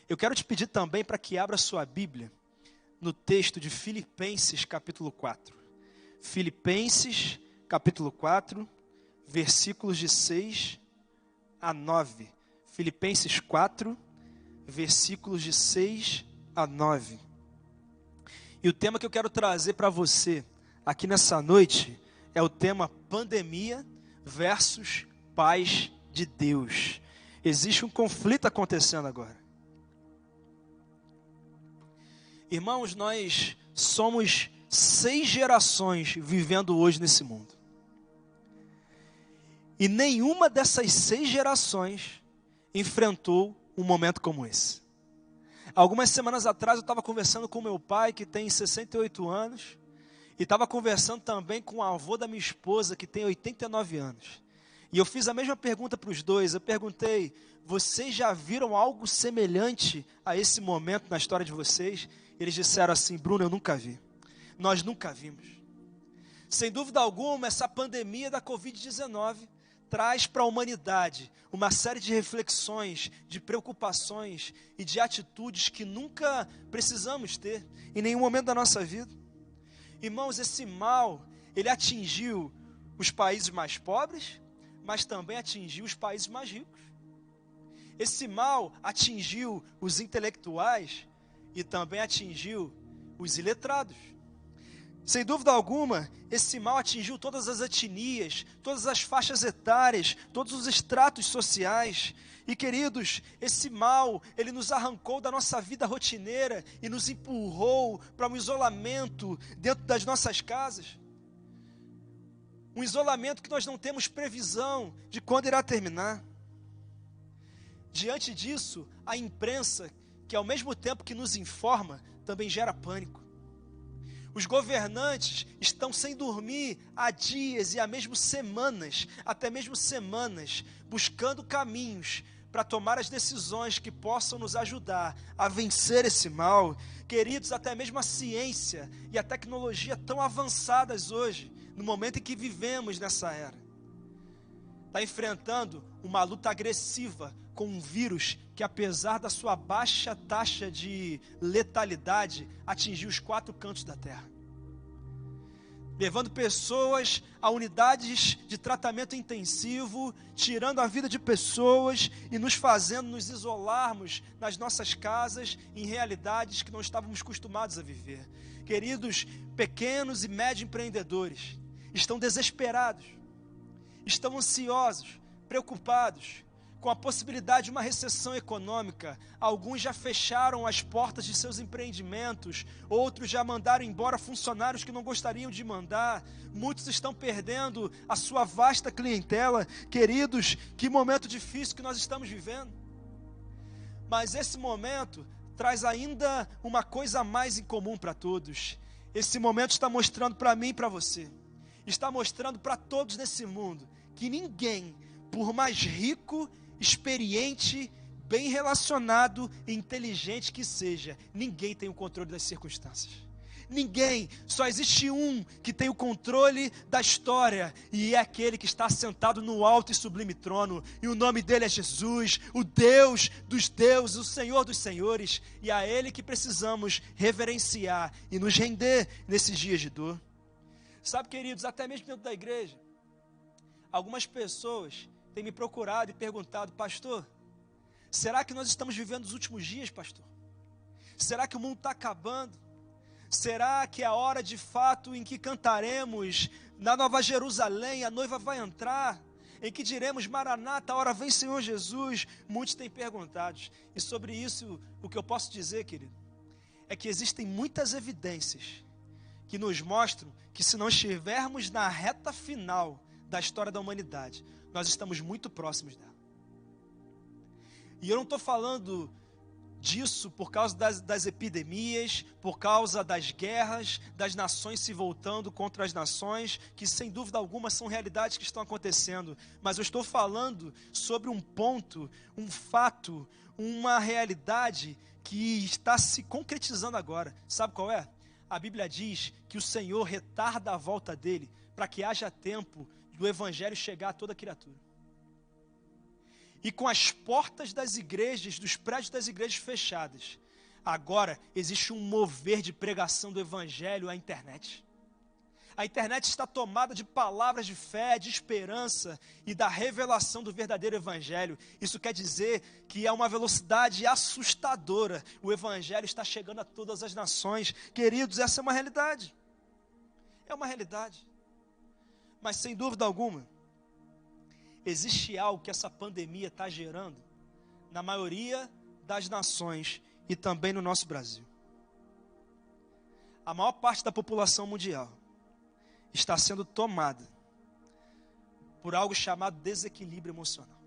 Eu quero te pedir também para que abra sua Bíblia no texto de Filipenses capítulo 4. Filipenses capítulo 4, versículos de 6 a 9. Filipenses 4, versículos de 6 a 9. E o tema que eu quero trazer para você aqui nessa noite é o tema pandemia versus paz de Deus. Existe um conflito acontecendo agora. Irmãos, nós somos 6 gerações vivendo hoje nesse mundo. E nenhuma dessas 6 gerações enfrentou um momento como esse. Algumas semanas atrás eu estava conversando com meu pai, que tem 68 anos, e estava conversando também com o avô da minha esposa, que tem 89 anos. E eu fiz a mesma pergunta para os dois. Eu perguntei: vocês já viram algo semelhante a esse momento na história de vocês? Eles disseram assim: Bruno, eu nunca vi. Nós nunca vimos. Sem dúvida alguma, essa pandemia da Covid-19 traz para a humanidade uma série de reflexões, de preocupações e de atitudes que nunca precisamos ter em nenhum momento da nossa vida. Irmãos, esse mal, ele atingiu os países mais pobres, mas também atingiu os países mais ricos. Esse mal atingiu os intelectuais e também atingiu os iletrados. Sem dúvida alguma, esse mal atingiu todas as etnias, todas as faixas etárias, todos os estratos sociais. E queridos, esse mal, ele nos arrancou da nossa vida rotineira e nos empurrou para um isolamento dentro das nossas casas. Um isolamento que nós não temos previsão de quando irá terminar. Diante disso, a imprensa, que ao mesmo tempo que nos informa, também gera pânico. Os governantes estão sem dormir há dias e há mesmo semanas, até mesmo semanas, buscando caminhos para tomar as decisões que possam nos ajudar a vencer esse mal. Queridos, até mesmo a ciência e a tecnologia tão avançadas hoje, no momento em que vivemos nessa era, está enfrentando uma luta agressiva com um vírus que, apesar da sua baixa taxa de letalidade, atingiu os 4 cantos da terra, levando pessoas a unidades de tratamento intensivo, tirando a vida de pessoas e nos fazendo nos isolarmos nas nossas casas em realidades que não estávamos acostumados a viver. Queridos, pequenos e médios empreendedores estão desesperados, estão ansiosos, preocupados com a possibilidade de uma recessão econômica. Alguns já fecharam as portas de seus empreendimentos, outros já mandaram embora funcionários que não gostariam de mandar, muitos estão perdendo a sua vasta clientela. Queridos, que momento difícil que nós estamos vivendo. Mas esse momento traz ainda uma coisa a mais em comum para todos. Esse momento está mostrando para mim e para você, está mostrando para todos nesse mundo, que ninguém, por mais rico, experiente, bem relacionado e inteligente que seja, ninguém tem o controle das circunstâncias. Ninguém, só existe um que tem o controle da história, e é aquele que está sentado no alto e sublime trono, e o nome dele é Jesus, o Deus dos deuses, o Senhor dos senhores, e a ele que precisamos reverenciar e nos render nesses dias de dor. Sabe, queridos, até mesmo dentro da igreja, algumas pessoas têm me procurado e perguntado: pastor, será que nós estamos vivendo os últimos dias, pastor? Será que o mundo está acabando? Será que é a hora de fato em que cantaremos na Nova Jerusalém, a noiva vai entrar? Em que diremos: Maranata, a hora vem, Senhor Jesus? Muitos têm perguntado. E sobre isso, o que eu posso dizer, querido, é que existem muitas evidências que nos mostram que, se não estivermos na reta final da história da humanidade, nós estamos muito próximos dela. E eu não estou falando disso por causa das epidemias, por causa das guerras, das nações se voltando contra as nações, que sem dúvida alguma são realidades que estão acontecendo, mas eu estou falando sobre um ponto, um fato, uma realidade que está se concretizando agora. Sabe qual é? A Bíblia diz que o Senhor retarda a volta dele, para que haja tempo do evangelho chegar a toda criatura. E com as portas das igrejas, dos prédios das igrejas fechadas, agora existe um mover de pregação do evangelho à internet. A internet está tomada de palavras de fé, de esperança e da revelação do verdadeiro evangelho. Isso quer dizer que é uma velocidade assustadora. O evangelho está chegando a todas as nações. Queridos, essa é uma realidade. É uma realidade. Mas sem dúvida alguma, existe algo que essa pandemia está gerando na maioria das nações e também no nosso Brasil. A maior parte da população mundial está sendo tomada por algo chamado desequilíbrio emocional.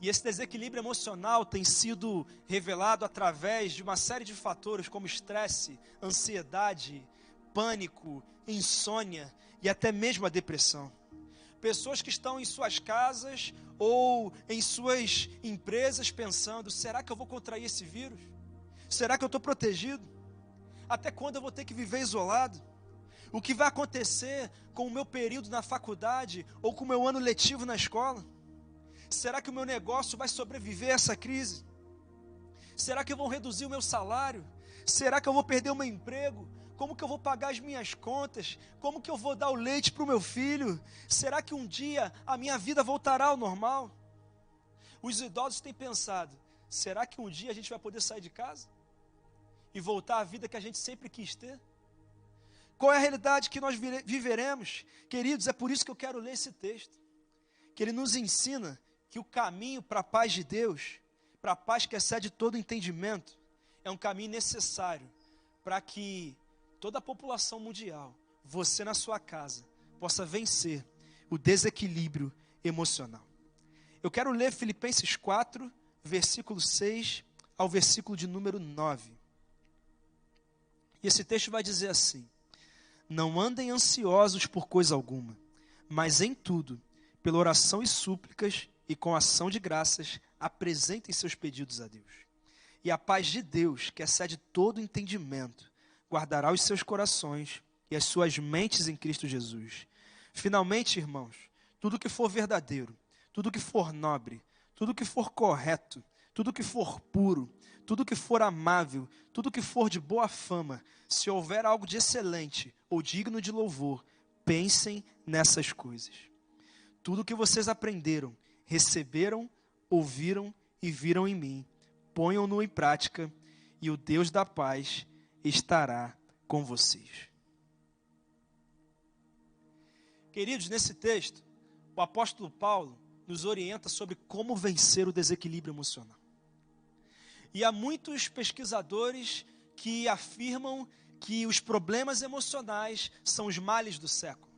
E esse desequilíbrio emocional tem sido revelado através de uma série de fatores como estresse, ansiedade, pânico, insônia e até mesmo a depressão. Pessoas que estão em suas casas ou em suas empresas pensando: será que eu vou contrair esse vírus? Será que eu estou protegido? Até quando eu vou ter que viver isolado? O que vai acontecer com o meu período na faculdade ou com o meu ano letivo na escola? Será que o meu negócio vai sobreviver a essa crise? Será que vão reduzir o meu salário? Será que eu vou perder o meu emprego? Como que eu vou pagar as minhas contas? Como que eu vou dar o leite para o meu filho? Será que um dia a minha vida voltará ao normal? Os idosos têm pensado: será que um dia a gente vai poder sair de casa e voltar à vida que a gente sempre quis ter? Qual é a realidade que nós viveremos? Queridos, é por isso que eu quero ler esse texto, que ele nos ensina que o caminho para a paz de Deus, para a paz que excede todo entendimento, é um caminho necessário para que toda a população mundial, você na sua casa, possa vencer o desequilíbrio emocional. Eu quero ler Filipenses 4, versículo 6 ao versículo de número 9. E esse texto vai dizer assim: não andem ansiosos por coisa alguma, mas em tudo, pela oração e súplicas e com ação de graças, apresentem seus pedidos a Deus. E a paz de Deus, que excede todo entendimento, guardará os seus corações e as suas mentes em Cristo Jesus. Finalmente, irmãos, tudo que for verdadeiro, tudo que for nobre, tudo que for correto, tudo que for puro, tudo que for amável, tudo que for de boa fama, se houver algo de excelente ou digno de louvor, pensem nessas coisas. Tudo que vocês aprenderam, receberam, ouviram e viram em mim, ponham-no em prática, e o Deus da paz estará com vocês. Queridos, nesse texto, o apóstolo Paulo nos orienta sobre como vencer o desequilíbrio emocional. E há muitos pesquisadores que afirmam que os problemas emocionais são os males do século.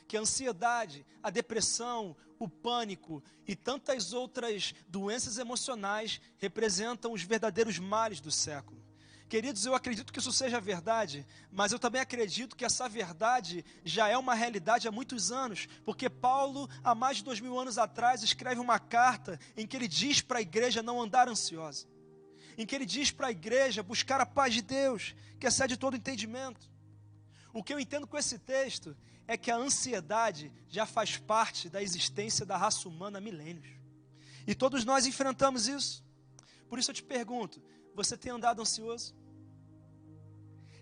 Que a ansiedade, a depressão, o pânico e tantas outras doenças emocionais representam os verdadeiros males do século. Queridos, eu acredito que isso seja verdade, mas eu também acredito que essa verdade já é uma realidade há muitos anos, porque Paulo, há mais de 2000 anos atrás, escreve uma carta em que ele diz para a igreja não andar ansiosa, em que ele diz para a igreja buscar a paz de Deus, que excede todo entendimento. O que eu entendo com esse texto é que a ansiedade já faz parte da existência da raça humana há milênios, e todos nós enfrentamos isso. Por isso eu te pergunto: você tem andado ansioso?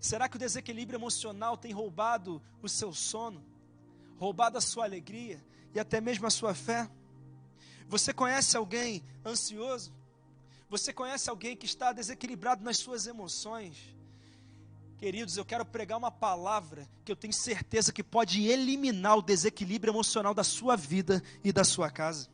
Será que o desequilíbrio emocional tem roubado o seu sono, roubado a sua alegria e até mesmo a sua fé? Você conhece alguém ansioso? Você conhece alguém que está desequilibrado nas suas emoções? Queridos, eu quero pregar uma palavra que eu tenho certeza que pode eliminar o desequilíbrio emocional da sua vida e da sua casa.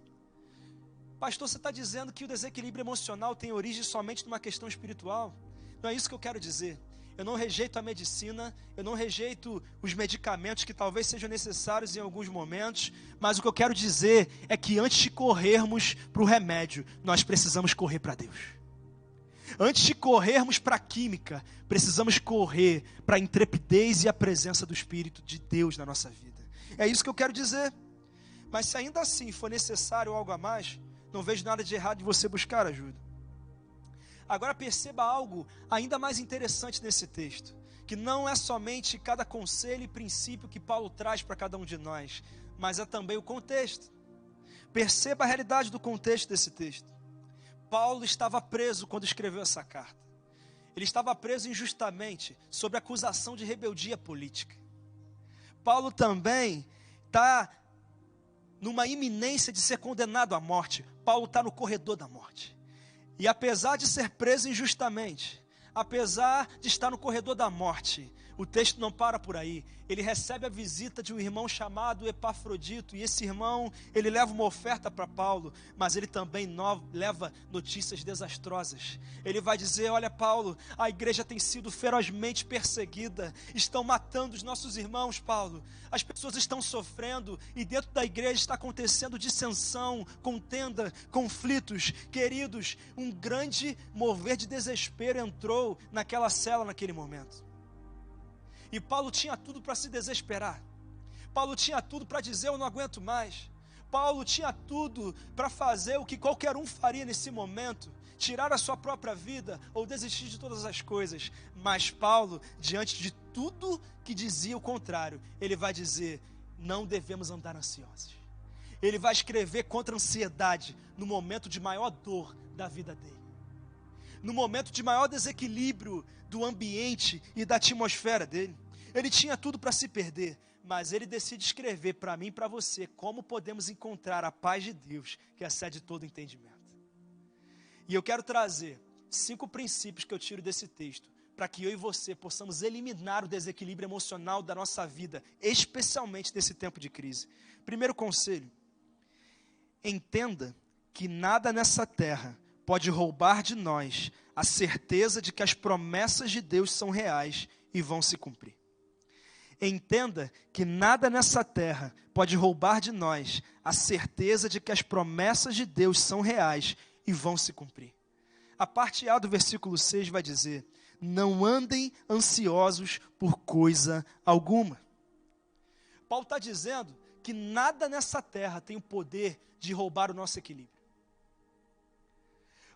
Pastor, você está dizendo que o desequilíbrio emocional tem origem somente numa questão espiritual? Não é isso que eu quero dizer. Eu não rejeito a medicina, eu não rejeito os medicamentos que talvez sejam necessários em alguns momentos, mas o que eu quero dizer é que antes de corrermos para o remédio, nós precisamos correr para Deus. Antes de corrermos para a química, precisamos correr para a intrepidez e a presença do Espírito de Deus na nossa vida. É isso que eu quero dizer. Mas se ainda assim for necessário algo a mais, não vejo nada de errado em você buscar ajuda. Agora perceba algo ainda mais interessante nesse texto, que não é somente cada conselho e princípio que Paulo traz para cada um de nós, mas é também o contexto. Perceba a realidade do contexto desse texto. Paulo estava preso quando escreveu essa carta. Ele estava preso injustamente, sob acusação de rebeldia política. Paulo também está numa iminência de ser condenado à morte. Paulo está no corredor da morte. E apesar de ser preso injustamente, apesar de estar no corredor da morte, o texto não para por aí. Ele recebe a visita de um irmão chamado Epafrodito, e esse irmão, ele leva uma oferta para Paulo, mas ele também leva notícias desastrosas. Ele vai dizer: olha, Paulo, a igreja tem sido ferozmente perseguida, estão matando os nossos irmãos, Paulo, as pessoas estão sofrendo, e dentro da igreja está acontecendo dissensão, contenda, conflitos. Queridos, um grande mover de desespero entrou naquela cela naquele momento. E Paulo tinha tudo para se desesperar. Paulo tinha tudo para dizer: eu não aguento mais. Paulo tinha tudo para fazer o que qualquer um faria nesse momento: tirar a sua própria vida ou desistir de todas as coisas. Mas Paulo, diante de tudo que dizia o contrário, ele vai dizer: não devemos andar ansiosos. Ele vai escrever contra a ansiedade no momento de maior dor da vida dele, no momento de maior desequilíbrio do ambiente e da atmosfera dele. Ele tinha tudo para se perder, mas ele decide escrever para mim e para você como podemos encontrar a paz de Deus, que excede todo entendimento. E eu quero trazer 5 princípios que eu tiro desse texto, para que eu e você possamos eliminar o desequilíbrio emocional da nossa vida, especialmente nesse tempo de crise. Primeiro conselho: entenda que nada nessa terra pode roubar de nós a certeza de que as promessas de Deus são reais e vão se cumprir. Entenda que nada nessa terra pode roubar de nós a certeza de que as promessas de Deus são reais e vão se cumprir. A parte A do versículo 6 vai dizer: não andem ansiosos por coisa alguma. Paulo está dizendo que nada nessa terra tem o poder de roubar o nosso equilíbrio.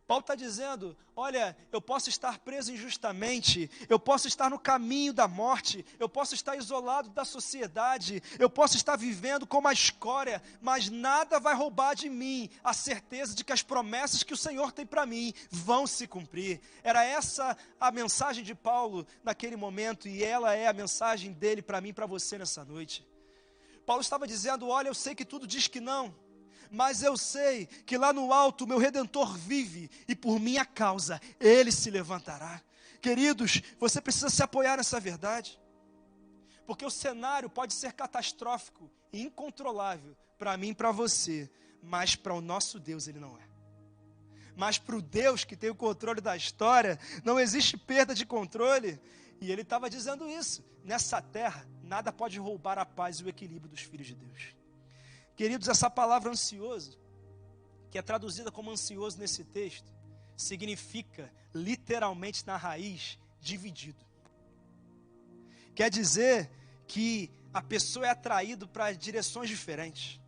Paulo está dizendo: olha, eu posso estar preso injustamente, eu posso estar no caminho da morte, eu posso estar isolado da sociedade, eu posso estar vivendo como a escória, mas nada vai roubar de mim a certeza de que as promessas que o Senhor tem para mim vão se cumprir. Era essa a mensagem de Paulo naquele momento, e ela é a mensagem dele para mim e para você nessa noite. Paulo estava dizendo: olha, eu sei que tudo diz que não, mas eu sei que lá no alto o meu Redentor vive, e por minha causa Ele se levantará. Queridos, você precisa se apoiar nessa verdade, porque o cenário pode ser catastrófico e incontrolável para mim e para você, mas para o nosso Deus ele não é. Mas para o Deus que tem o controle da história, não existe perda de controle. E ele estava dizendo isso: nessa terra nada pode roubar a paz e o equilíbrio dos filhos de Deus. Queridos, essa palavra ansioso, que é traduzida como ansioso nesse texto, significa literalmente na raiz dividido. Quer dizer que a pessoa é atraída para direções diferentes.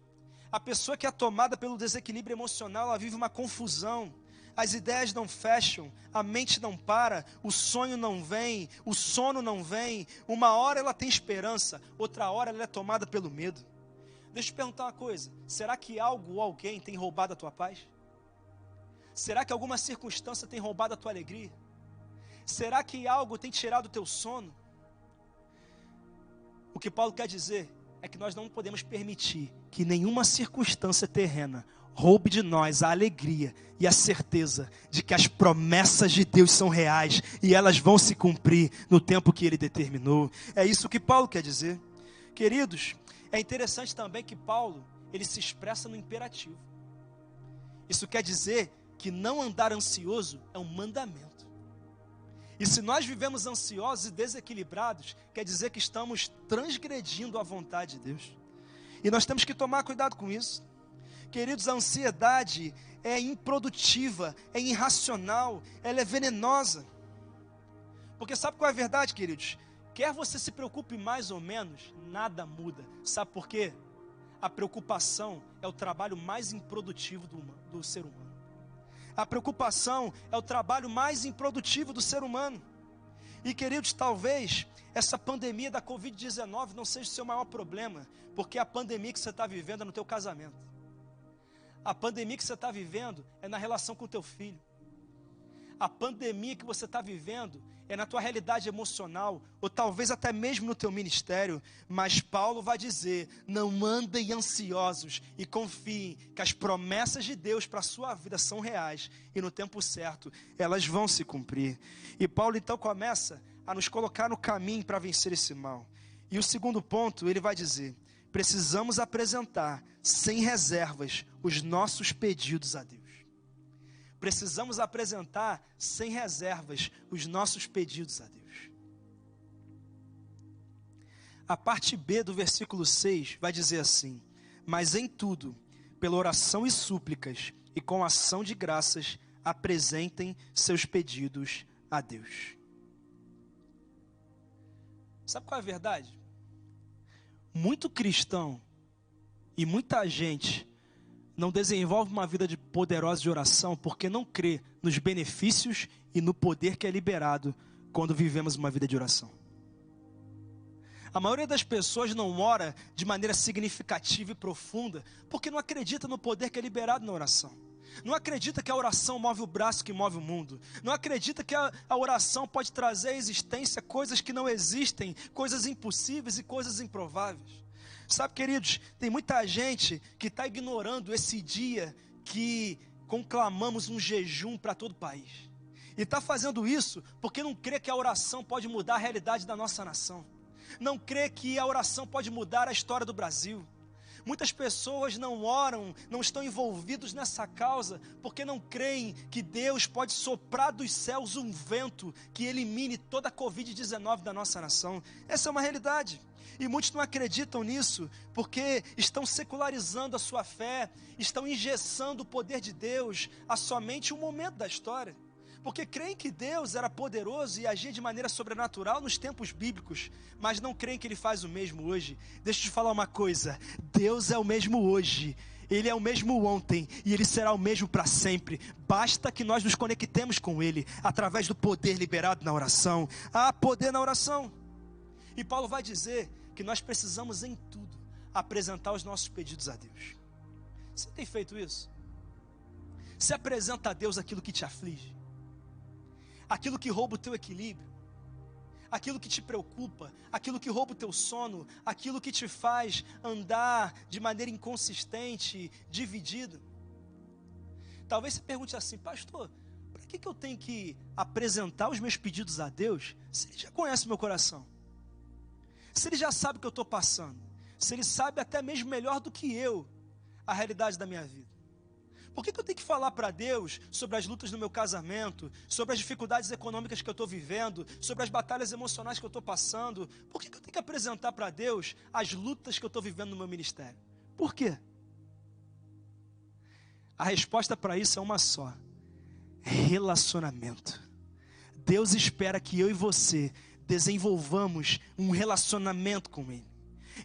A pessoa que é tomada pelo desequilíbrio emocional, ela vive uma confusão. As ideias não fecham, a mente não para, o sonho não vem, o sono não vem. Uma hora ela tem esperança, outra hora ela é tomada pelo medo. Deixa eu te perguntar uma coisa: será que algo ou alguém tem roubado a tua paz? Será que alguma circunstância tem roubado a tua alegria? Será que algo tem tirado o teu sono? O que Paulo quer dizer é que nós não podemos permitir que nenhuma circunstância terrena roube de nós a alegria e a certeza de que as promessas de Deus são reais e elas vão se cumprir no tempo que Ele determinou. É isso que Paulo quer dizer. Queridos, é interessante também que Paulo, ele se expressa no imperativo. Isso quer dizer que não andar ansioso é um mandamento. E se nós vivemos ansiosos e desequilibrados, quer dizer que estamos transgredindo a vontade de Deus. E nós temos que tomar cuidado com isso. Queridos, a ansiedade é improdutiva, é irracional, ela é venenosa. Porque sabe qual é a verdade, queridos? Quer você se preocupe mais ou menos, nada muda. Sabe por quê? A preocupação é o trabalho mais improdutivo do ser humano. A preocupação é o trabalho mais improdutivo do ser humano. E queridos, talvez essa pandemia da Covid-19 não seja o seu maior problema, porque a pandemia que você está vivendo é no teu casamento. A pandemia que você está vivendo é na relação com o teu filho. A pandemia que você está vivendo é na tua realidade emocional, ou talvez até mesmo no teu ministério. Mas Paulo vai dizer: não andem ansiosos e confiem que as promessas de Deus para a sua vida são reais, e no tempo certo elas vão se cumprir. E Paulo então começa a nos colocar no caminho para vencer esse mal. E o segundo ponto, ele vai dizer: precisamos apresentar sem reservas os nossos pedidos a Deus. Precisamos apresentar sem reservas os nossos pedidos a Deus. A parte B do versículo 6 vai dizer assim: mas em tudo, pela oração e súplicas e com ação de graças, apresentem seus pedidos a Deus. Sabe qual é a verdade? Muito cristão e muita gente não desenvolve uma vida poderosa de oração porque não crê nos benefícios e no poder que é liberado quando vivemos uma vida de oração. A maioria das pessoas não ora de maneira significativa e profunda porque não acredita no poder que é liberado na oração. Não acredita que a oração move o braço que move o mundo. Não acredita que a oração pode trazer à existência coisas que não existem, coisas impossíveis e coisas improváveis. Sabe, queridos, tem muita gente que está ignorando esse dia que conclamamos um jejum para todo o país. E está fazendo isso porque não crê que a oração pode mudar a realidade da nossa nação. Não crê que a oração pode mudar a história do Brasil. Muitas pessoas não oram, não estão envolvidos nessa causa, porque não creem que Deus pode soprar dos céus um vento que elimine toda a Covid-19 da nossa nação. Essa é uma realidade. E muitos não acreditam nisso, porque estão secularizando a sua fé, estão engessando o poder de Deus a somente um momento da história. Porque creem que Deus era poderoso e agia de maneira sobrenatural nos tempos bíblicos, mas não creem que Ele faz o mesmo hoje. Deixa eu te falar uma coisa: Deus é o mesmo hoje, Ele é o mesmo ontem e Ele será o mesmo para sempre. Basta que nós nos conectemos com Ele, através do poder liberado na oração. Há poder na oração. E Paulo vai dizer que nós precisamos em tudo apresentar os nossos pedidos a Deus. Você tem feito isso? Você apresenta a Deus aquilo que te aflige, aquilo que rouba o teu equilíbrio, aquilo que te preocupa, aquilo que rouba o teu sono, aquilo que te faz andar de maneira inconsistente, dividido. Talvez você pergunte assim: pastor, para que eu tenho que apresentar os meus pedidos a Deus, se Ele já conhece o meu coração? Se Ele já sabe o que eu estou passando, se Ele sabe até mesmo melhor do que eu a realidade da minha vida? Por que eu tenho que falar para Deus sobre as lutas no meu casamento, sobre as dificuldades econômicas que eu estou vivendo, sobre as batalhas emocionais que eu estou passando? Por que eu tenho que apresentar para Deus as lutas que eu estou vivendo no meu ministério? Por quê? A resposta para isso é uma só: relacionamento. Deus espera que eu e você desenvolvamos um relacionamento com Ele.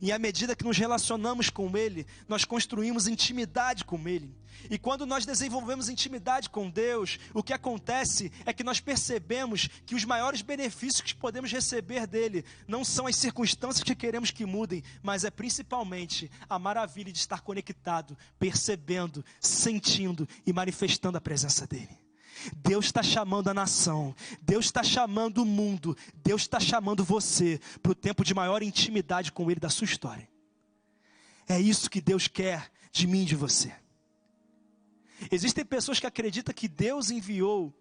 E à medida que nos relacionamos com Ele, nós construímos intimidade com Ele. E quando nós desenvolvemos intimidade com Deus, o que acontece é que nós percebemos que os maiores benefícios que podemos receber dEle não são as circunstâncias que queremos que mudem, mas é principalmente a maravilha de estar conectado, percebendo, sentindo e manifestando a presença dEle. Deus está chamando a nação, Deus está chamando o mundo, Deus está chamando você para o tempo de maior intimidade com Ele da sua história. É isso que Deus quer de mim e de você. Existem pessoas que acreditam que Deus enviou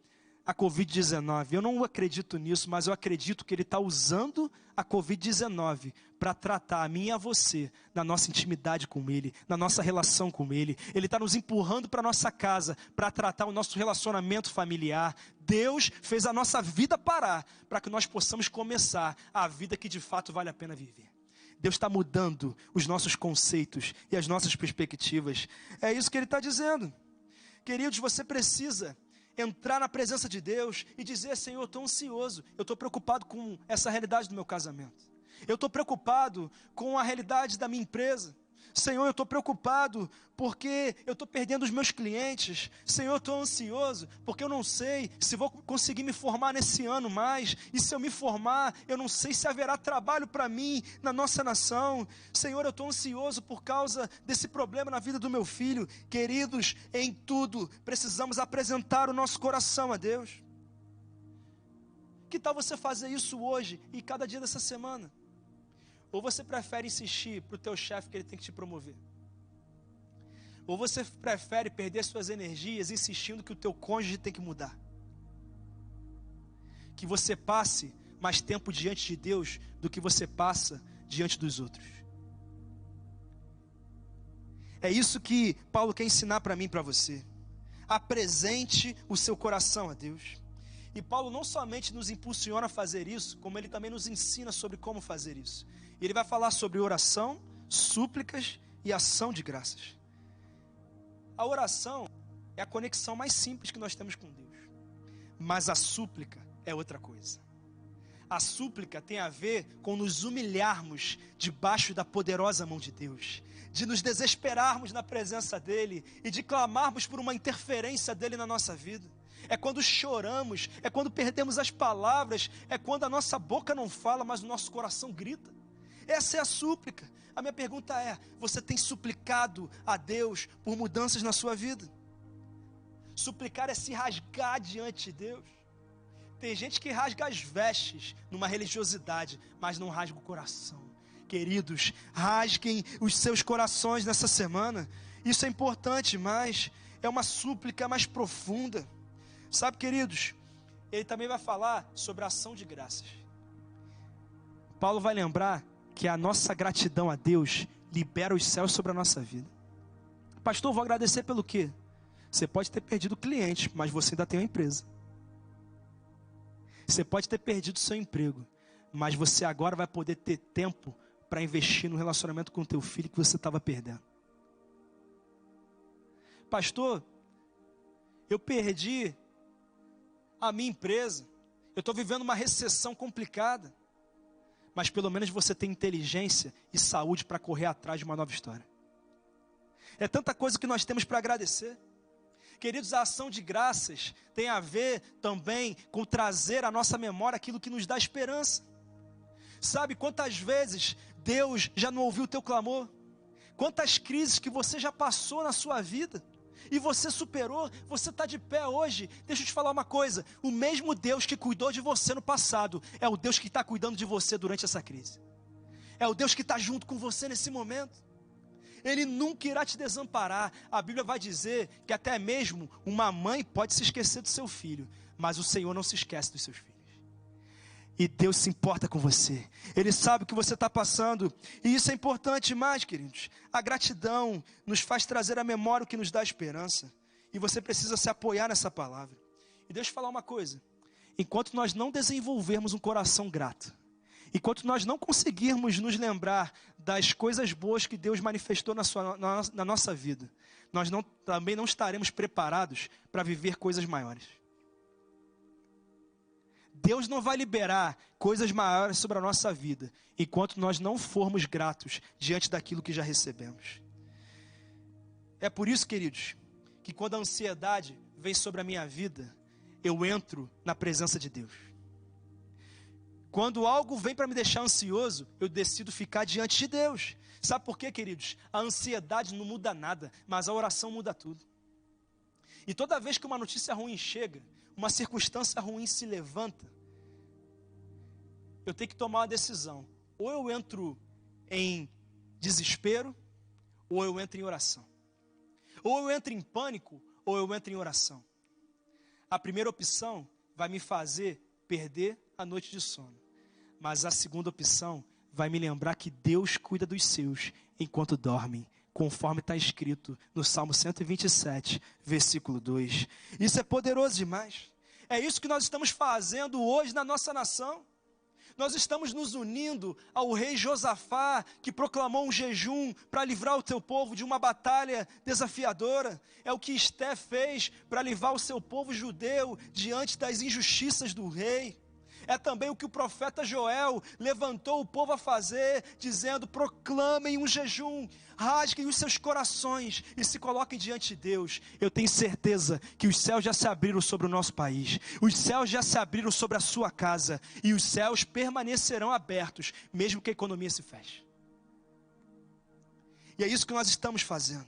a Covid-19. Eu não acredito nisso, mas eu acredito que Ele está usando a Covid-19 para tratar a mim e a você na nossa intimidade com Ele, na nossa relação com Ele. Ele está nos empurrando para a nossa casa para tratar o nosso relacionamento familiar. Deus fez a nossa vida parar para que nós possamos começar a vida que de fato vale a pena viver. Deus está mudando os nossos conceitos e as nossas perspectivas. É isso que Ele está dizendo. Queridos, você precisa entrar na presença de Deus e dizer: Senhor, eu estou ansioso, eu estou preocupado com essa realidade do meu casamento, eu estou preocupado com a realidade da minha empresa. Senhor, eu estou preocupado porque eu estou perdendo os meus clientes. Senhor, eu estou ansioso porque eu não sei se vou conseguir me formar nesse ano mais. E se eu me formar, eu não sei se haverá trabalho para mim na nossa nação. Senhor, eu estou ansioso por causa desse problema na vida do meu filho. Queridos, em tudo precisamos apresentar o nosso coração a Deus. Que tal você fazer isso hoje e cada dia dessa semana? Ou você prefere insistir para o teu chefe que ele tem que te promover? Ou você prefere perder suas energias insistindo que o teu cônjuge tem que mudar? Que você passe mais tempo diante de Deus do que você passa diante dos outros. É isso que Paulo quer ensinar para mim e para você. Apresente o seu coração a Deus. E Paulo não somente nos impulsiona a fazer isso, como ele também nos ensina sobre como fazer isso. E ele vai falar sobre oração, súplicas e ação de graças. A oração é a conexão mais simples que nós temos com Deus. Mas a súplica é outra coisa. A súplica tem a ver com nos humilharmos debaixo da poderosa mão de Deus, de nos desesperarmos na presença dEle e de clamarmos por uma interferência dEle na nossa vida. É quando choramos, é quando perdemos as palavras, é quando a nossa boca não fala, mas o nosso coração grita. Essa é a súplica. A minha pergunta é: você tem suplicado a Deus por mudanças na sua vida? Suplicar é se rasgar diante de Deus. Tem gente que rasga as vestes numa religiosidade, mas não rasga o coração. Queridos, rasguem os seus corações nessa semana. Isso é importante, mas é uma súplica mais profunda. Sabe, queridos, ele também vai falar sobre a ação de graças. Paulo vai lembrar que a nossa gratidão a Deus libera os céus sobre a nossa vida. Pastor, vou agradecer pelo quê? Você pode ter perdido cliente, mas você ainda tem uma empresa. Você pode ter perdido seu emprego, mas você agora vai poder ter tempo para investir no relacionamento com o teu filho que você estava perdendo. Pastor, eu perdi a minha empresa, eu estou vivendo uma recessão complicada, mas pelo menos você tem inteligência e saúde para correr atrás de uma nova história. É tanta coisa que nós temos para agradecer. Queridos, a ação de graças tem a ver também com trazer à nossa memória aquilo que nos dá esperança. Sabe quantas vezes Deus já não ouviu o teu clamor? Quantas crises que você já passou na sua vida e você superou, você está de pé hoje. Deixa eu te falar uma coisa: o mesmo Deus que cuidou de você no passado é o Deus que está cuidando de você durante essa crise. É o Deus que está junto com você nesse momento. Ele nunca irá te desamparar. A Bíblia vai dizer que até mesmo uma mãe pode se esquecer do seu filho, mas o Senhor não se esquece dos seus filhos. E Deus se importa com você. Ele sabe o que você está passando. E isso é importante mais, queridos. A gratidão nos faz trazer à memória o que nos dá esperança. E você precisa se apoiar nessa palavra. E deixa eu falar uma coisa. Enquanto nós não desenvolvermos um coração grato, enquanto nós não conseguirmos nos lembrar das coisas boas que Deus manifestou na nossa vida, nós também não estaremos preparados para viver coisas maiores. Deus não vai liberar coisas maiores sobre a nossa vida, enquanto nós não formos gratos diante daquilo que já recebemos. É por isso, queridos, que quando a ansiedade vem sobre a minha vida, eu entro na presença de Deus. Quando algo vem para me deixar ansioso, eu decido ficar diante de Deus. Sabe por quê, queridos? A ansiedade não muda nada, mas a oração muda tudo. E toda vez que uma notícia ruim chega, uma circunstância ruim se levanta, eu tenho que tomar uma decisão. Ou eu entro em desespero, ou eu entro em oração. Ou eu entro em pânico, ou eu entro em oração. A primeira opção vai me fazer perder a noite de sono. Mas a segunda opção vai me lembrar que Deus cuida dos seus enquanto dormem, conforme está escrito no Salmo 127, versículo 2. Isso é poderoso demais. É isso que nós estamos fazendo hoje na nossa nação. Nós estamos nos unindo ao rei Josafá, que proclamou um jejum para livrar o teu povo de uma batalha desafiadora. É o que Esté fez para livrar o seu povo judeu diante das injustiças do rei. É também o que o profeta Joel levantou o povo a fazer, dizendo: proclamem um jejum, rasguem os seus corações e se coloquem diante de Deus. Eu tenho certeza que os céus já se abriram sobre o nosso país, os céus já se abriram sobre a sua casa, e os céus permanecerão abertos, mesmo que a economia se feche. E é isso que nós estamos fazendo.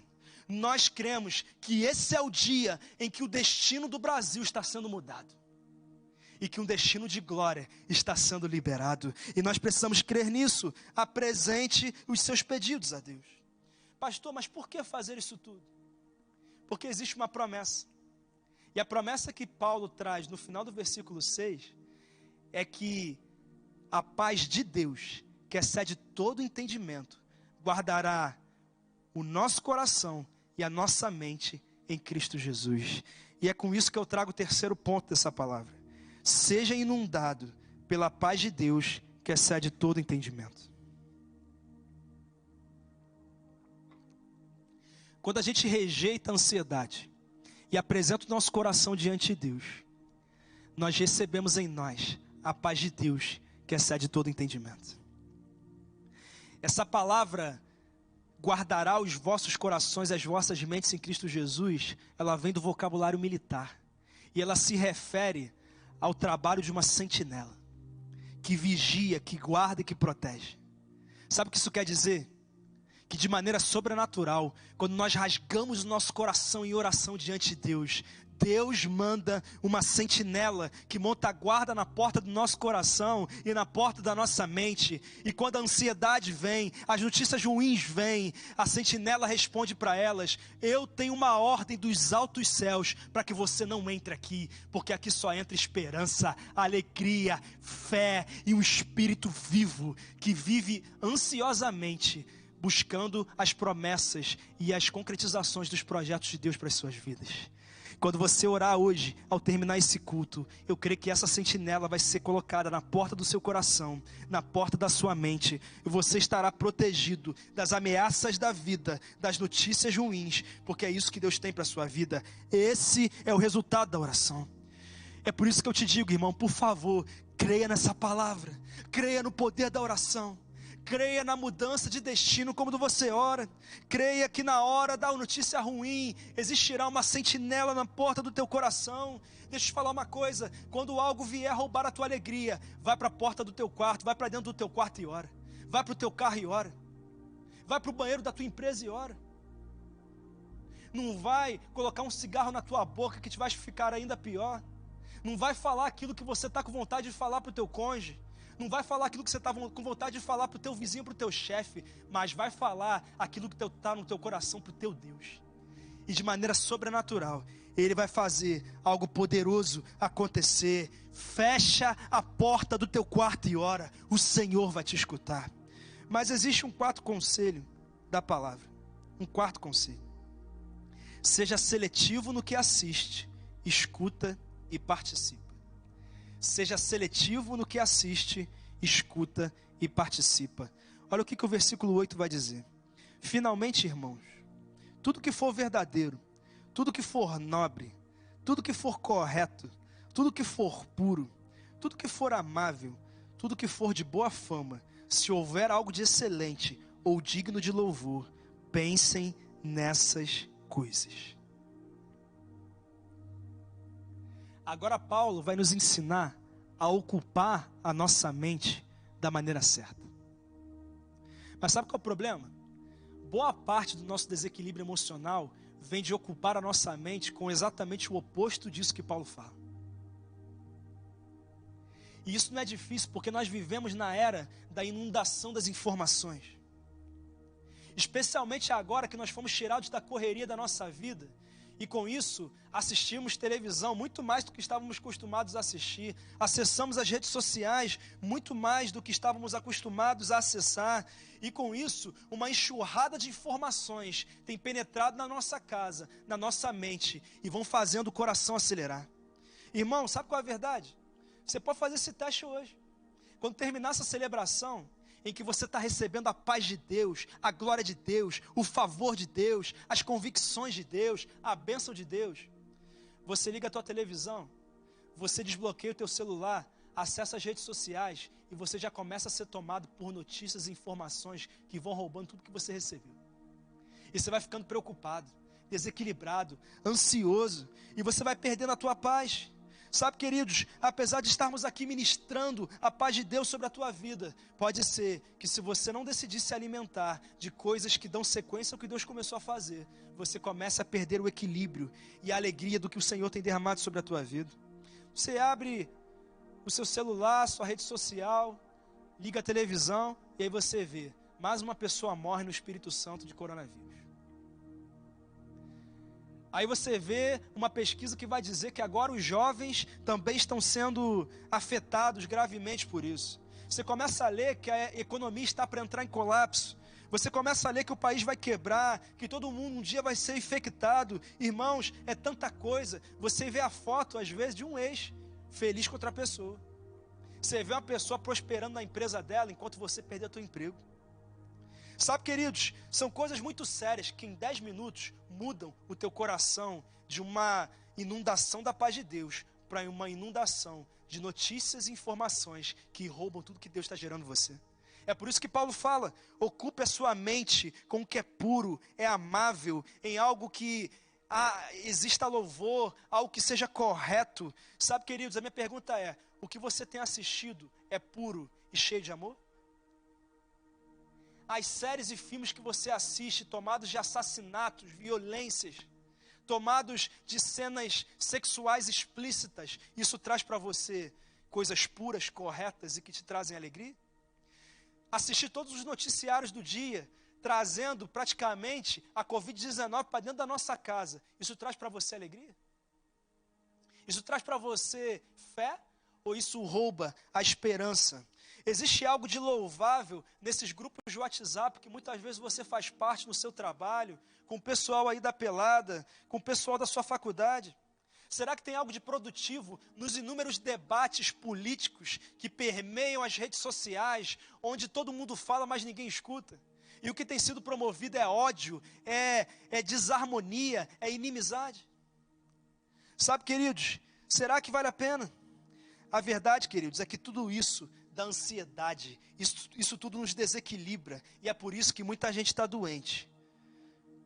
Nós cremos que esse é o dia em que o destino do Brasil está sendo mudado, e que um destino de glória está sendo liberado, e nós precisamos crer nisso. Apresente os seus pedidos a Deus. Pastor, mas por que fazer isso tudo? Porque existe uma promessa, e a promessa que Paulo traz no final do versículo 6, é que a paz de Deus, que excede todo entendimento, guardará o nosso coração e a nossa mente em Cristo Jesus. E é com isso que eu trago o terceiro ponto dessa palavra: seja inundado pela paz de Deus, que excede todo entendimento. Quando a gente rejeita a ansiedade e apresenta o nosso coração diante de Deus, nós recebemos em nós a paz de Deus, que excede todo entendimento. Essa palavra, guardará os vossos corações e as vossas mentes em Cristo Jesus, ela vem do vocabulário militar, e ela se refere ao trabalho de uma sentinela, que vigia, que guarda e que protege. Sabe o que isso quer dizer? Que de maneira sobrenatural, quando nós rasgamos o nosso coração em oração diante de Deus, Deus manda uma sentinela que monta guarda na porta do nosso coração e na porta da nossa mente. E quando a ansiedade vem, as notícias ruins vêm, a sentinela responde para elas: eu tenho uma ordem dos altos céus para que você não entre aqui, porque aqui só entra esperança, alegria, fé e um espírito vivo que vive ansiosamente buscando as promessas e as concretizações dos projetos de Deus para as suas vidas. Quando você orar hoje, ao terminar esse culto, eu creio que essa sentinela vai ser colocada na porta do seu coração, na porta da sua mente, e você estará protegido das ameaças da vida, das notícias ruins, porque é isso que Deus tem para a sua vida. Esse é o resultado da oração. É por isso que eu te digo, irmão, por favor, creia nessa palavra, creia no poder da oração. Creia na mudança de destino quando você ora. Creia que na hora da notícia ruim existirá uma sentinela na porta do teu coração. Deixa eu te falar uma coisa: quando algo vier roubar a tua alegria, vai para a porta do teu quarto, vai para dentro do teu quarto e ora. Vai para o teu carro e ora. Vai para o banheiro da tua empresa e ora. Não vai colocar um cigarro na tua boca que te vai ficar ainda pior. Não vai falar aquilo que você está com vontade de falar para o teu cônjuge. Não vai falar aquilo que você está com vontade de falar para o teu vizinho, para o teu chefe, mas vai falar aquilo que está no teu coração para o teu Deus. E de maneira sobrenatural, Ele vai fazer algo poderoso acontecer. Fecha a porta do teu quarto e ora, o Senhor vai te escutar. Mas existe um quarto conselho da palavra, um quarto conselho: seja seletivo no que assiste, escuta e participa. Seja seletivo no que assiste, escuta e participa. Olha o que o versículo 8 vai dizer: finalmente, irmãos, tudo que for verdadeiro, tudo que for nobre, tudo que for correto, tudo que for puro, tudo que for amável, tudo que for de boa fama, se houver algo de excelente ou digno de louvor, pensem nessas coisas. Agora Paulo vai nos ensinar a ocupar a nossa mente da maneira certa. Mas sabe qual é o problema? Boa parte do nosso desequilíbrio emocional vem de ocupar a nossa mente com exatamente o oposto disso que Paulo fala. E isso não é difícil, porque nós vivemos na era da inundação das informações. Especialmente agora que nós fomos tirados da correria da nossa vida, e com isso assistimos televisão muito mais do que estávamos acostumados a assistir, acessamos as redes sociais muito mais do que estávamos acostumados a acessar, e com isso uma enxurrada de informações tem penetrado na nossa casa, na nossa mente, e vão fazendo o coração acelerar. Irmão, sabe qual é a verdade? Você pode fazer esse teste hoje. Quando terminar essa celebração, em que você está recebendo a paz de Deus, a glória de Deus, o favor de Deus, as convicções de Deus, a bênção de Deus, você liga a tua televisão, você desbloqueia o teu celular, acessa as redes sociais e você já começa a ser tomado por notícias e informações que vão roubando tudo que você recebeu. E você vai ficando preocupado, desequilibrado, ansioso, e você vai perdendo a tua paz. Sabe, queridos, apesar de estarmos aqui ministrando a paz de Deus sobre a tua vida, pode ser que se você não decidir se alimentar de coisas que dão sequência ao que Deus começou a fazer, você comece a perder o equilíbrio e a alegria do que o Senhor tem derramado sobre a tua vida. Você abre o seu celular, sua rede social, liga a televisão e aí você vê, mais uma pessoa morre no Espírito Santo de coronavírus. Aí você vê uma pesquisa que vai dizer que agora os jovens também estão sendo afetados gravemente por isso. Você começa a ler que a economia está para entrar em colapso. Você começa a ler que o país vai quebrar, que todo mundo um dia vai ser infectado. Irmãos, é tanta coisa. Você vê a foto, às vezes, de um ex feliz com outra pessoa. Você vê uma pessoa prosperando na empresa dela enquanto você perdeu o seu emprego. Sabe, queridos, são coisas muito sérias que em 10 minutos mudam o teu coração de uma inundação da paz de Deus para uma inundação de notícias e informações que roubam tudo que Deus está gerando em você. É por isso que Paulo fala, ocupe a sua mente com o que é puro, é amável, em algo que exista louvor, algo que seja correto. Sabe, queridos, a minha pergunta é, o que você tem assistido é puro e cheio de amor? As séries e filmes que você assiste, tomados de assassinatos, violências, tomados de cenas sexuais explícitas, isso traz para você coisas puras, corretas e que te trazem alegria? Assistir todos os noticiários do dia, trazendo praticamente a Covid-19 para dentro da nossa casa, isso traz para você alegria? Isso traz para você fé ou isso rouba a esperança? Existe algo de louvável nesses grupos de WhatsApp que muitas vezes você faz parte no seu trabalho, com o pessoal aí da pelada, com o pessoal da sua faculdade? Será que tem algo de produtivo nos inúmeros debates políticos que permeiam as redes sociais, onde todo mundo fala, mas ninguém escuta? E o que tem sido promovido é ódio, é desarmonia, é inimizade. Sabe, queridos, será que vale a pena? A verdade, queridos, é que tudo isso da ansiedade, isso tudo nos desequilibra, e é por isso que muita gente está doente,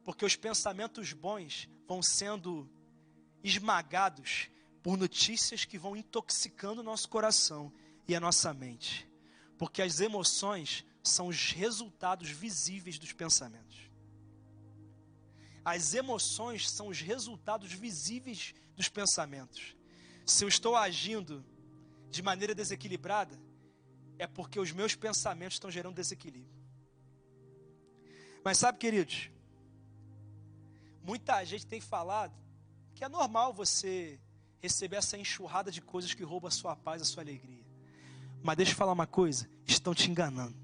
porque os pensamentos bons vão sendo esmagados por notícias que vão intoxicando o nosso coração e a nossa mente, porque as emoções são os resultados visíveis dos pensamentos. As emoções são os resultados visíveis dos pensamentos. Se eu estou agindo de maneira desequilibrada, é porque os meus pensamentos estão gerando desequilíbrio. Mas sabe, queridos, muita gente tem falado que é normal você receber essa enxurrada de coisas que roubam a sua paz, a sua alegria. Mas deixa eu falar uma coisa, estão te enganando.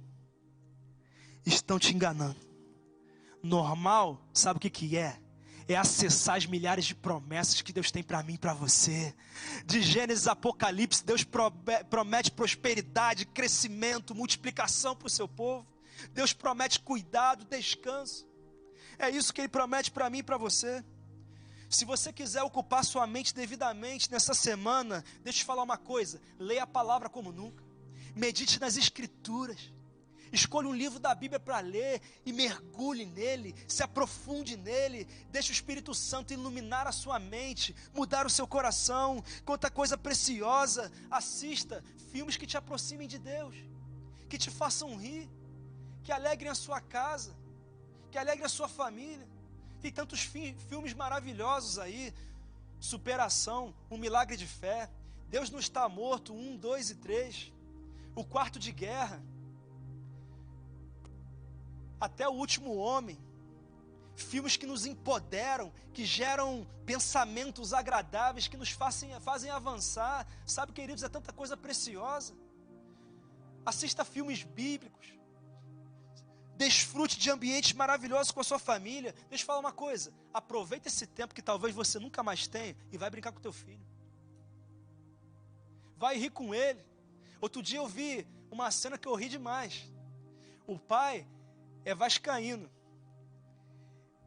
Estão te enganando. Normal, sabe o que é? É acessar as milhares de promessas que Deus tem para mim e para você. De Gênesis a Apocalipse, Deus promete prosperidade, crescimento, multiplicação para o seu povo. Deus promete cuidado, descanso. É isso que Ele promete para mim e para você. Se você quiser ocupar sua mente devidamente nessa semana, deixa eu te falar uma coisa, leia a palavra como nunca. Medite nas Escrituras. Escolha um livro da Bíblia para ler e mergulhe nele, se aprofunde nele, deixe o Espírito Santo iluminar a sua mente, mudar o seu coração. Quanta coisa preciosa. Assista filmes que te aproximem de Deus, que te façam rir, que alegrem a sua casa, que alegrem a sua família. Tem tantos filmes maravilhosos aí, Superação, Um Milagre de Fé, Deus Não Está Morto, 1, 2 e 3, O Quarto de Guerra, Até o Último Homem, filmes que nos empoderam, que geram pensamentos agradáveis, que nos fazem avançar. Sabe, queridos, é tanta coisa preciosa. Assista filmes bíblicos, desfrute de ambientes maravilhosos com a sua família. Deixa eu falar uma coisa, aproveita esse tempo que talvez você nunca mais tenha e vai brincar com teu filho. Vai rir com ele. Outro dia eu vi uma cena que eu ri demais. O pai é vascaíno.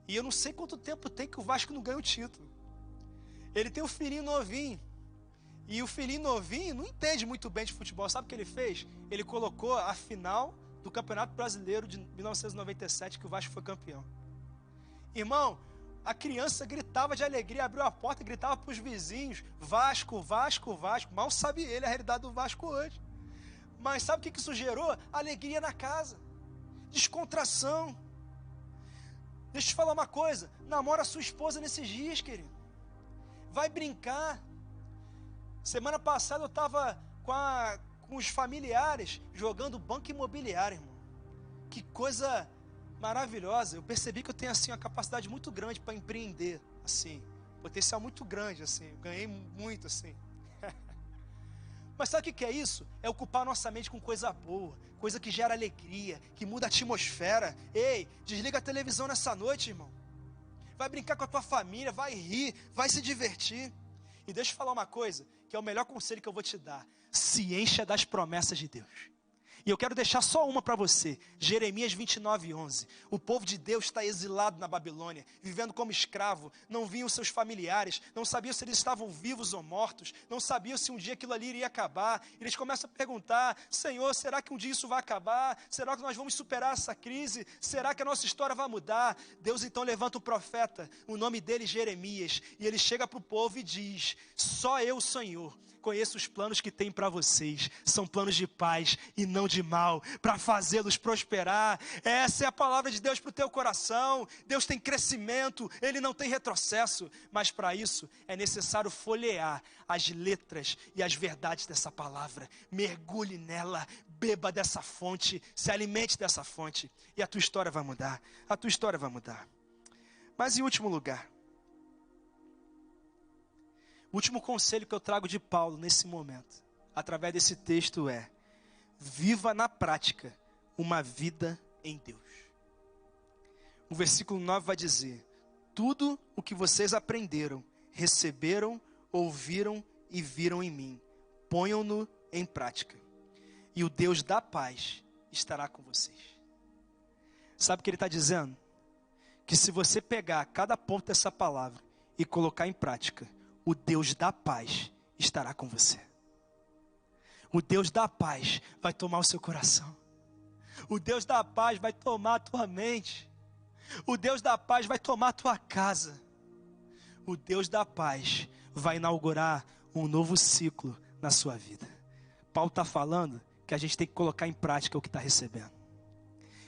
E eu não sei quanto tempo tem que o Vasco não ganha o título. Ele tem um filhinho novinho. E o filhinho novinho não entende muito bem de futebol. Sabe o que ele fez? Ele colocou a final do Campeonato Brasileiro de 1997, que o Vasco foi campeão. Irmão, a criança gritava de alegria, abriu a porta e gritava para os vizinhos: Vasco, Vasco, Vasco. Mal sabe ele a realidade do Vasco hoje. Mas sabe o que isso gerou? Alegria na casa, descontração. Deixa eu te falar uma coisa: namora sua esposa nesses dias, querido. Vai brincar. Semana passada eu estava com os familiares jogando banco imobiliário, irmão. Que coisa maravilhosa. Eu percebi que eu tenho assim uma capacidade muito grande para empreender, assim, potencial muito grande, assim. Eu ganhei muito, assim. Mas sabe o que é isso? É ocupar nossa mente com coisa boa, coisa que gera alegria, que muda a atmosfera. Ei, desliga a televisão nessa noite, irmão. Vai brincar com a tua família, vai rir, vai se divertir. E deixa eu falar uma coisa, que é o melhor conselho que eu vou te dar: se encha das promessas de Deus. E eu quero deixar só uma para você. Jeremias 29:11. O povo de Deus está exilado na Babilônia, vivendo como escravo. Não viam seus familiares, não sabiam se eles estavam vivos ou mortos, não sabiam se um dia aquilo ali iria acabar. Eles começam a perguntar: Senhor, será que um dia isso vai acabar? Será que nós vamos superar essa crise? Será que a nossa história vai mudar? Deus então levanta um profeta, o nome dele Jeremias, e ele chega para o povo e diz: só eu, Senhor, conheço os planos que tem para vocês. São planos de paz e não de mal, para fazê-los prosperar. Essa é a palavra de Deus para o teu coração. Deus tem crescimento, Ele não tem retrocesso. Mas para isso é necessário folhear as letras e as verdades dessa palavra. Mergulhe nela, beba dessa fonte, se alimente dessa fonte, e a tua história vai mudar. A tua história vai mudar. Mas em último lugar, o último conselho que eu trago de Paulo nesse momento, através desse texto, é: viva na prática uma vida em Deus. O versículo 9 vai dizer: tudo o que vocês aprenderam, receberam, ouviram e viram em mim, ponham-no em prática, e o Deus da paz estará com vocês. Sabe o que ele está dizendo? Que se você pegar cada ponto dessa palavra e colocar em prática, o Deus da paz estará com você. O Deus da paz vai tomar o seu coração. O Deus da paz vai tomar a tua mente. O Deus da paz vai tomar a tua casa. O Deus da paz vai inaugurar um novo ciclo na sua vida. Paulo está falando que a gente tem que colocar em prática o que está recebendo.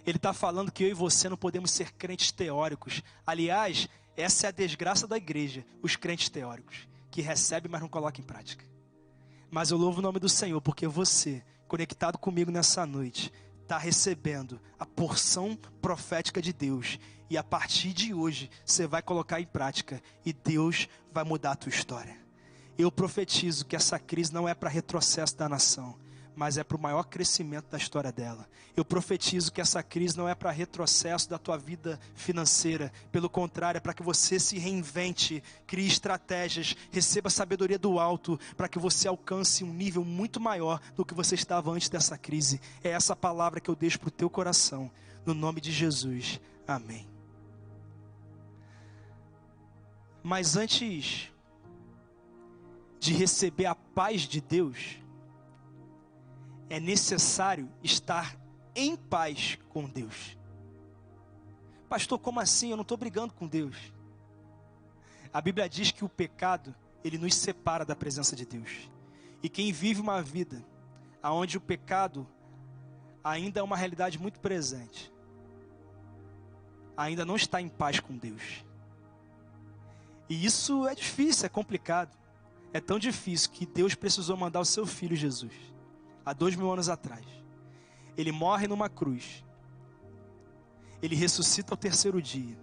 Ele está falando que eu e você não podemos ser crentes teóricos. Aliás, essa é a desgraça da igreja, os crentes teóricos, que recebem, mas não colocam em prática. Mas eu louvo o nome do Senhor, porque você, conectado comigo nessa noite, está recebendo a porção profética de Deus. E a partir de hoje, você vai colocar em prática, e Deus vai mudar a tua história. Eu profetizo que essa crise não é para retrocesso da nação, mas é para o maior crescimento da história dela. Eu profetizo que essa crise não é para retrocesso da tua vida financeira. Pelo contrário, é para que você se reinvente, crie estratégias, receba sabedoria do alto, para que você alcance um nível muito maior do que você estava antes dessa crise. É essa palavra que eu deixo para o teu coração, no nome de Jesus. Amém. Mas antes de receber a paz de Deus, é necessário estar em paz com Deus. Pastor, como assim? Eu não estou brigando com Deus. A Bíblia diz que o pecado, ele nos separa da presença de Deus. E quem vive uma vida onde o pecado ainda é uma realidade muito presente, ainda não está em paz com Deus. E isso é difícil, é complicado. É tão difícil que Deus precisou mandar o seu Filho Jesus, há 2000 anos atrás. Ele morre numa cruz. Ele ressuscita ao terceiro dia,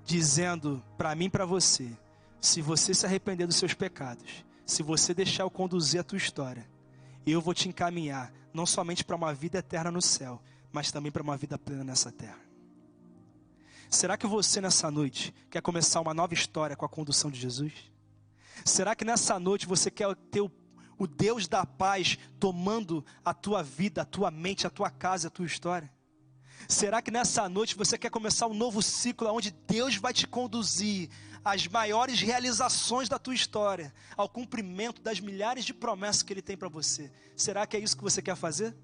dizendo para mim e para você: se você se arrepender dos seus pecados, se você deixar eu conduzir a tua história, eu vou te encaminhar, não somente para uma vida eterna no céu, mas também para uma vida plena nessa terra. Será que você nessa noite quer começar uma nova história com a condução de Jesus? Será que nessa noite você quer ter o Deus da paz tomando a tua vida, a tua mente, a tua casa, a tua história? Será que nessa noite você quer começar um novo ciclo onde Deus vai te conduzir às maiores realizações da tua história, ao cumprimento das milhares de promessas que Ele tem para você. Será que é isso que você quer fazer?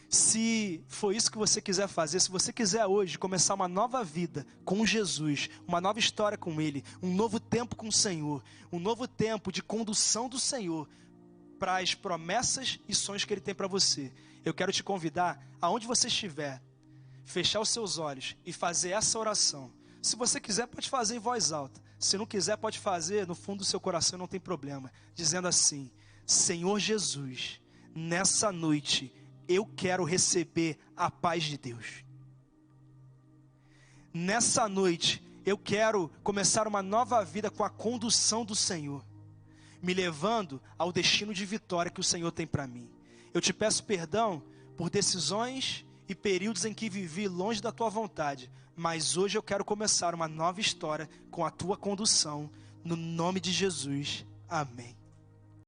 Se for isso que você quiser fazer, se você quiser hoje começar uma nova vida com Jesus, uma nova história com Ele, um novo tempo com o Senhor, um novo tempo de condução do Senhor para as promessas e sonhos que Ele tem para você, eu quero te convidar, aonde você estiver, fechar os seus olhos e fazer essa oração. Se você quiser, pode fazer em voz alta. Se não quiser, pode fazer no fundo do seu coração, não tem problema. Dizendo assim: Senhor Jesus, nessa noite eu quero receber a paz de Deus. Nessa noite eu quero começar uma nova vida com a condução do Senhor, me levando ao destino de vitória que o Senhor tem para mim. Eu te peço perdão por decisões e períodos em que vivi longe da tua vontade, mas hoje eu quero começar uma nova história com a tua condução, no nome de Jesus, amém.